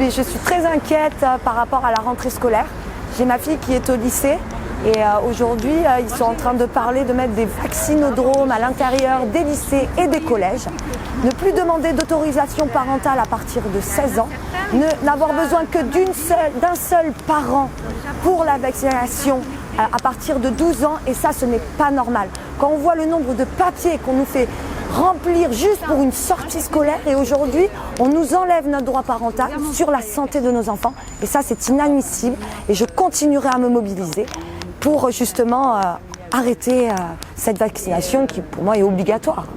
Je suis très inquiète par rapport à la rentrée scolaire. J'ai ma fille qui est au lycée et aujourd'hui ils sont en train de parler de mettre des vaccinodromes à l'intérieur des lycées et des collèges. Ne plus demander d'autorisation parentale à partir de 16 ans. N'avoir besoin que d'un seul parent pour la vaccination à partir de 12 ans et ça ce n'est pas normal. Quand on voit le nombre de papiers qu'on nous fait remplir juste pour une sortie scolaire et aujourd'hui on nous enlève notre droit parental sur la santé de nos enfants et ça c'est inadmissible et je continuerai à me mobiliser pour justement arrêter cette vaccination qui pour moi est obligatoire.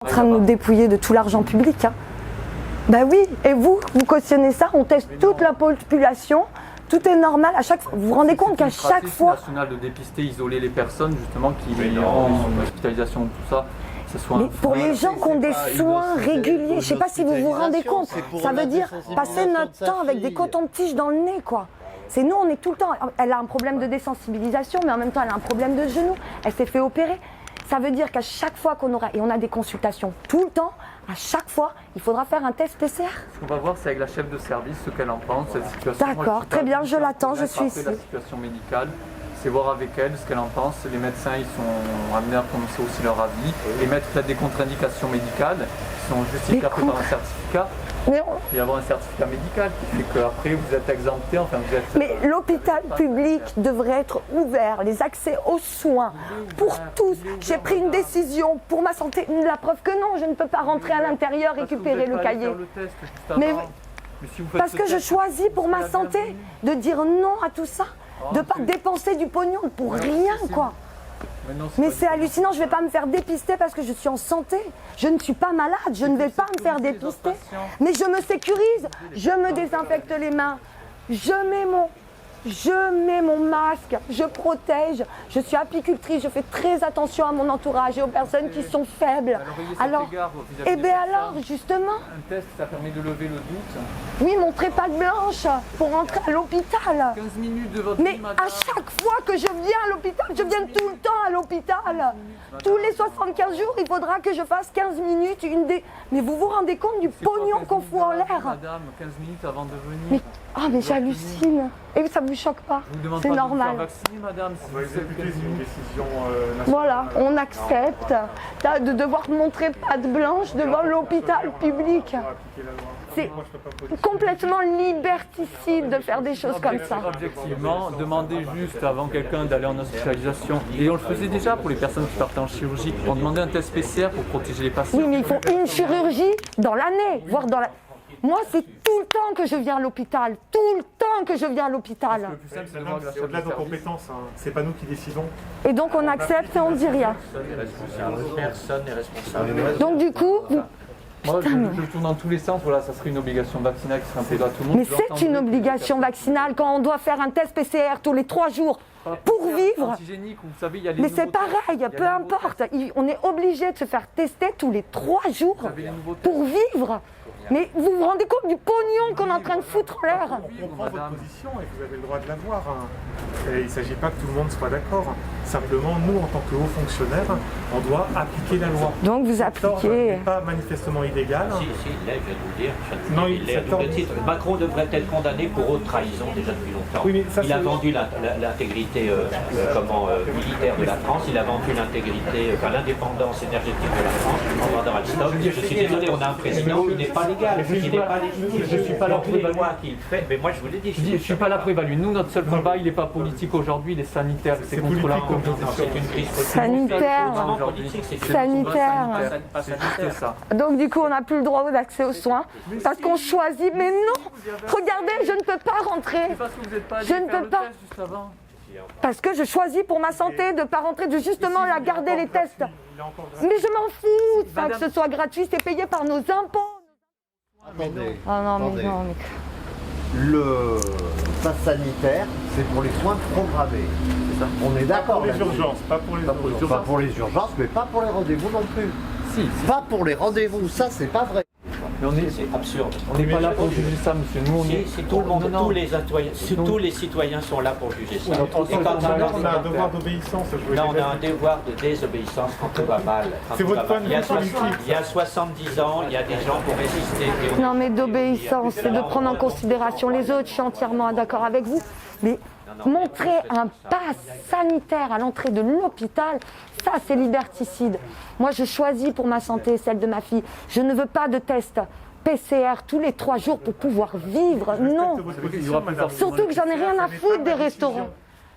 En train de nous dépouiller de tout l'argent public. Hein. Ben oui, et vous cautionnez ça, on teste toute la population, tout est normal. À chaque fois, vous vous rendez compte qu'à chaque fois. C'est national de dépister, isoler les personnes justement qui ont une hospitalisation, tout ça. Mais pour les gens qui ont des soins réguliers, je ne sais pas si vous vous rendez compte, ça veut dire passer notre temps avec des cotons-tiges dans le nez, quoi. C'est nous, on est tout le temps. Elle a un problème de désensibilisation, mais en même temps, elle a un problème de genou. Elle s'est fait opérer. Ça veut dire qu'à chaque fois qu'on aura, et on a des consultations tout le temps, à chaque fois, il faudra faire un test PCR. Ce qu'on va voir, c'est avec la chef de service ce qu'elle en pense, cette situation. D'accord, très bien, je l'attends, je suis ici. La situation médicale, c'est voir avec elle ce qu'elle en pense. Les médecins, ils sont amenés à prononcer aussi leur avis et mettre peut-être des contre-indications médicales qui sont justifiées après par un certificat. Il y avoir un certificat médical qui fait qu'après vous êtes exempté, enfin vous êtes... Mais l'hôpital public devrait être ouvert, les accès aux soins pour tous. J'ai pris une décision pour ma santé, la preuve que non, je ne peux pas rentrer à l'intérieur récupérer le cahier. Mais parce que je choisis pour ma santé de dire non à tout ça, de ne pas dépenser du pognon pour rien quoi. Mais c'est hallucinant, je ne vais pas me faire dépister parce que je suis en santé. Je ne suis pas malade, je ne vais pas me faire dépister. Mais je me sécurise, je me désinfecte les mains, je mets mon masque, je protège, je suis apicultrice, je fais très attention à mon entourage et aux personnes qui sont faibles. Alors, eh bien alors, justement. Un test, ça permet de lever le doute. Oui, montrez patte blanche pour rentrer à l'hôpital. 15 minutes de votre Mais vie, madame. à chaque fois que je viens à l'hôpital, je viens tout le temps à l'hôpital. Tous les 75 jours, il faudra que je fasse 15 minutes. Mais vous vous rendez compte du pognon qu'on fout en l'air? Madame, 15 minutes avant de venir. Mais j'hallucine. Et ça ne vous choque pas? C'est normal. Vacciner, madame, si vous êtes c'est une décision nationale. Voilà, on accepte de devoir montrer patte blanche devant l'hôpital public. C'est complètement liberticide de faire des choses comme ça. Objectivement, demander juste avant quelqu'un d'aller en hospitalisation, et on le faisait déjà pour les personnes qui partaient en chirurgie, on demandait un test PCR pour protéger les patients. Oui, mais il faut une chirurgie dans l'année, voire dans la... Moi, c'est tout le temps que je viens à l'hôpital, tout le temps que je viens à l'hôpital. Le plus simple, c'est de voir la C'est au-delà de nos compétences, hein. C'est pas nous qui décidons. Et donc on accepte et on dit rien. Personne n'est responsable. Donc du coup, Moi, je tourne dans tous les sens, voilà, ça serait une obligation vaccinale qui serait imposée à tout le monde. mais c'est une obligation vaccinale quand on doit faire un test PCR tous les 3 jours pour vivre. Antigénique, vous savez, il y a les Mais c'est nouveaux tests, pareil, il y a peu les nouveaux importe. On est obligé de se faire tester tous les 3 jours avez les nouveaux pour vivre. Mais vous vous rendez compte du pognon qu'on est en train de foutre en l'air? On comprend votre position et vous avez le droit de l'avoir. Hein. Et il ne s'agit pas que tout le monde soit d'accord. Simplement, nous, en tant que hauts fonctionnaires, on doit appliquer la loi. Donc vous Cet ordre appliquez... n'est pas manifestement illégal. Si, là, je viens de vous dire, Non, il est à double titre. Macron devrait être condamné pour haute trahison déjà depuis longtemps. Oui, mais ça, il a c'est- vendu l'intégrité militaire de la France, il a vendu l'intégrité, l'indépendance énergétique de la France en vendant Alstom. Je suis désolé, on a un président qui n'est pas légal. illégal, il n'est pas légitime. Je suis pas là pour les évaluer. lois qu'il fait, mais moi je vous l'ai dit. Je suis pas là pour évaluer. Nous, notre seul combat, il n'est pas politique aujourd'hui, il est sanitaire. C'est contre la Covid. C'est une crise Sanitaire. politique, c'est Sanitaire. C'est juste ça. Donc du coup, on n'a plus le droit d'accès aux soins parce qu'on choisit. Mais non, regardez, je ne peux pas rentrer. C'est parce que vous n'êtes pas allé Je ne faire peux le pas. test juste avant. Parce que je choisis pour ma santé de ne pas rentrer, de justement la garder les tests. Il est encore gratuit. Mais je m'en fous de ça, que ce soit gratuit, c'est payé par nos impôts. Attendez. Ah non, mais Attendez. non, mais... Le pass sanitaire, c'est pour les soins programmés. On est Pas d'accord pour les là-dessus. urgences, pas pour les urgences. Pas pour les urgences, mais pas pour les rendez-vous non plus. Si, Pas pour les rendez-vous, ça c'est pas vrai. mais c'est absurde. on n'est pas là pour juger ça, monsieur. Nous, on est. Si tout le monde, Non, non. tous les citoyens sont là pour juger ça. Oui, Et quand On a un devoir d'obéissance. non, on a un devoir de désobéissance quand tout va mal. Quand C'est tout votre va point mal. de vue politique. Il y a 70 ans, il y a des gens pour résister. Et on- Non, mais d'obéissance, c'est de prendre en considération les autres. Je suis entièrement d'accord avec vous. Mais montrer un pass sanitaire à l'entrée de l'hôpital, ça, c'est liberticide. Moi, je choisis pour ma santé, celle de ma fille. Je ne veux pas de test PCR tous les 3 jours pour pouvoir vivre. Non. Surtout que j'en ai rien à foutre des restaurants.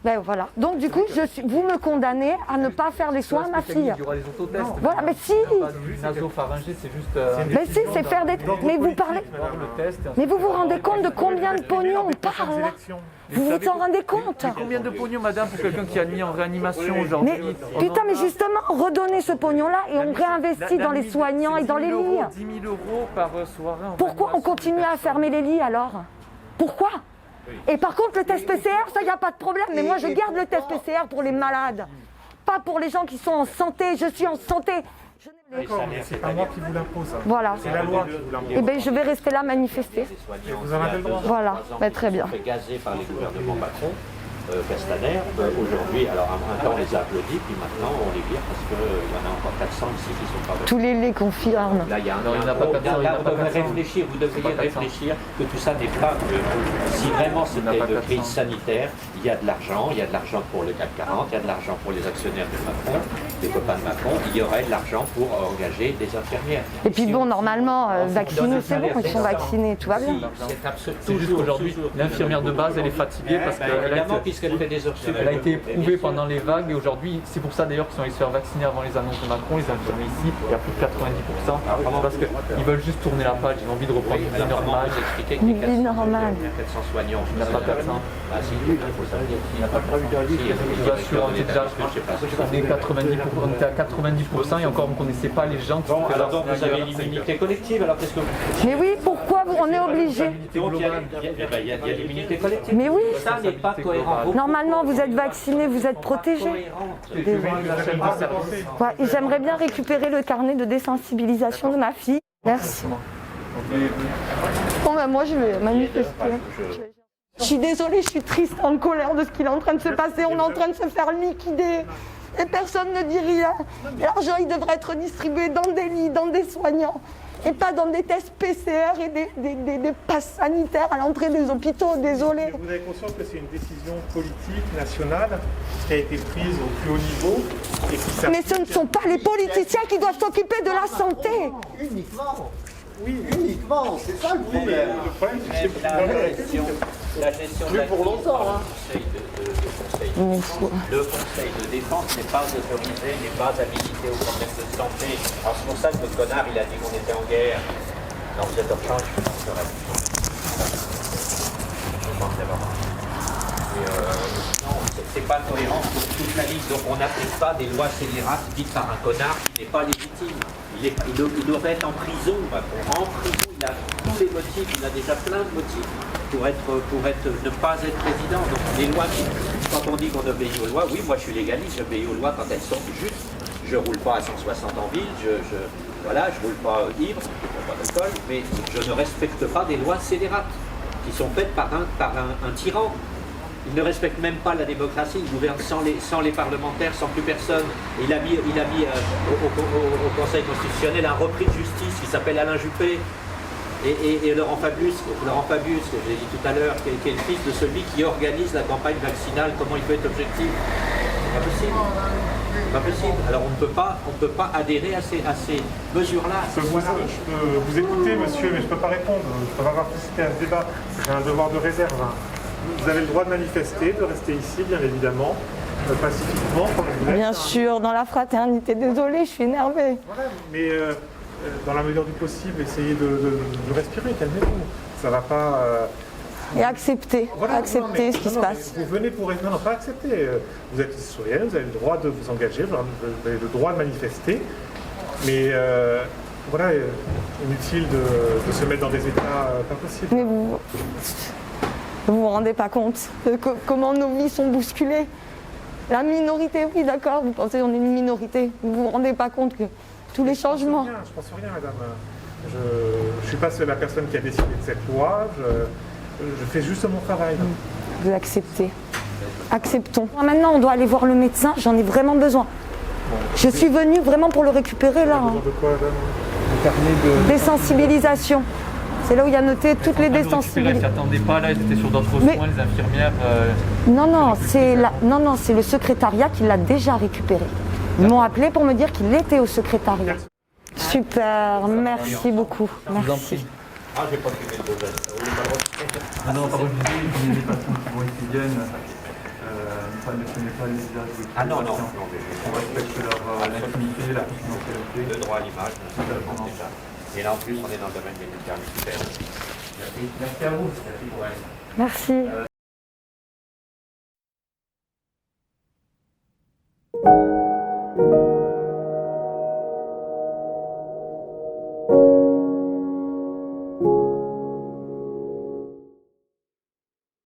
Ben voilà. Donc du coup, vous me condamnez à ne pas faire les soins à ma fille. Il y aura les autotests. Voilà, mais si. Il n'y a pas de nasopharyngée, c'est juste. Mais si, c'est faire des... Mais vous parlez... Voir le test. Mais vous vous rendez compte de combien de pognon on parle là? Vous vous en rendez compte? Combien de pognon, madame, pour quelqu'un qui est admis en réanimation aujourd'hui? Mais putain, mais justement, redonnez ce pognon-là et on réinvestit dans les soignants et dans les lits. 10 000 euros par soirée. Pourquoi on continue à fermer les lits alors? Pourquoi? Et par contre, le test PCR, ça, il n'y a pas de problème. Mais moi, je garde le test PCR pour les malades. Pas pour les gens qui sont en santé. Je suis en santé. D'accord, mais c'est pas moi qui vous l'impose. Voilà. C'est la loi qui vous l'impose. Eh bien, je vais rester là manifester. Vous en avez le droit. Voilà, bah, très bien. Ils sont fait gazer par les gouvernements Macron, Castaner. Aujourd'hui, alors un temps on les a applaudis, puis maintenant on les vire parce qu'il y en a encore 400 ici qui sont pas venus. Tous les laits confirment. Là, il y a un, Non, il n'y en a pas 400, il y en a vous pas devez 400. réfléchir, vous devriez Pas 400. réfléchir que tout ça n'est pas... si vraiment Il n'y en a c'était pas une 400. crise sanitaire, il y a de l'argent, il y a de l'argent pour le CAC 40, il y a de l'argent pour les actionnaires de Macron, des copains de Macron, il y aurait de l'argent pour engager des infirmières. Et puis bon, normalement, vaccinés, c'est bon, ils sont vaccinés, tout va bien. C'est absolument C'est juste qu'aujourd'hui, l'infirmière de base, elle est fatiguée parce qu'elle a évidemment, été- puisqu'elle fait des heures sup. elle a été éprouvée pendant les vagues et aujourd'hui, c'est pour ça d'ailleurs qu'ils sont allés se faire vacciner avant les annonces de Macron, les infirmiers ici, il y a plus de 90%, c'est parce qu'ils veulent juste tourner la page, ils ont envie de reprendre une vie normale. Vous expliquer que Une les vie 400 normale. 400 soignants. Il n'y a pas 400. Ah si, il faut savoir. Il n'y a pas de Je vous assure, on est déjà on est 90%, on était à 90% et encore on ne connaissait pas les gens qui Bon, se alors faisaient donc vous avez vacciner l'immunité collective, alors qu'est-ce que vous... Mais oui, pourquoi on est obligé? Donc il y a l'immunité collective. Mais oui. Ça n'est pas cohérent. Normalement, vous êtes vacciné, vous êtes protégé. Ouais, et j'aimerais bien récupérer le carnet de désensibilisation de ma fille. Merci. Bon, ben moi, je vais manifester. Je suis désolée, je suis triste, en colère de ce qu'il est en train de se passer. On est en train de se faire liquider. Et personne ne dit rien. L'argent, il devrait être distribué dans des lits, dans des soignants. Et pas dans des tests PCR et des passes sanitaires à l'entrée des hôpitaux. Désolée. Vous avez conscience que c'est une décision politique nationale qui a été prise au plus haut niveau et qui s'applique. Mais ce ne sont pas les politiciens qui doivent s'occuper de la santé. Uniquement. Oui, uniquement, c'est ça le problème. Le problème, c'est que c'est La gestion de Plus la pour crise longtemps, par hein. le conseil de défense n'est pas autorisé, n'est pas habilité aux problèmes de santé. Alors c'est pour ça que le connard, il a dit qu'on était en guerre. Non, vous êtes en change, je pense que non, c'est pas cohérent pour toute la ligne. Donc on n'applique pas des lois scélérates dites par un connard qui n'est pas légitime. Il devrait être en prison, Macron. En prison, il a tous les motifs, il a déjà plein de motifs pour ne pas être président. Donc les lois, quand on dit qu'on obéit aux lois, oui, moi je suis légaliste, j'obéis aux lois quand elles sont justes. Je roule pas à 160 en ville, voilà, je roule pas ivre, je ne bois pas d'alcool, mais je ne respecte pas des lois scélérates qui sont faites par un tyran. Il ne respecte même pas la démocratie, il gouverne sans les parlementaires, sans plus personne. Il a mis au Conseil constitutionnel un repris de justice qui s'appelle Alain Juppé. Et Laurent Fabius, que j'ai dit tout à l'heure, qui est le fils de celui qui organise la campagne vaccinale, comment il peut être objectif? C'est pas possible. Pas possible. Alors on ne peut pas adhérer à ces mesures-là. Je peux vous écouter, monsieur, mais je ne peux pas répondre. Je ne peux pas participer à ce débat. J'ai un devoir de réserve. Vous avez le droit de manifester, de rester ici, bien évidemment, pacifiquement, comme vous l'êtes. Bien sûr, dans la fraternité. Désolée, je suis énervée. Voilà, mais dans la mesure du possible, essayez de respirer, calmez-vous. Ça ne va pas... Et accepter, accepter ce qui se passe. Vous venez pour... Non, pas accepter. Vous êtes citoyenne, vous avez le droit de vous engager, vous avez le droit de manifester. Mais voilà, inutile de se mettre dans des états pas possibles. Mais vous vous rendez pas compte de comment nos vies sont bousculées. La minorité, oui d'accord, vous pensez qu'on est une minorité. Vous vous rendez pas compte que tous les changements... Je pense rien, madame. Je ne suis pas la personne qui a décidé de cette loi. Je fais juste mon travail. Vous acceptez. Acceptons. Maintenant, on doit aller voir le médecin. J'en ai vraiment besoin. Je suis venue vraiment pour le récupérer là. Besoin de quoi, madame? Le carnet de... Désensibilisation. C'est là où il y a noté toutes les désensibilisations. Ils ne s'attendaient pas là, ils étaient sur d'autres soins, les infirmières. Non, c'est le secrétariat qui l'a déjà récupéré. Ils m'ont appelé pour me dire qu'il était au secrétariat. Super, merci beaucoup. Merci. Ah, j'ai pas fumé le beau. Ah non, par contre, je disais, les patients qui vont ici viennent, ne connaissent pas les visages des Ah non, non. patients. On respecte leur intimité, la confidentialité. Le droit à l'image, déjà. Et là, en plus, on est dans le domaine médical. Super. Merci à vous. Merci.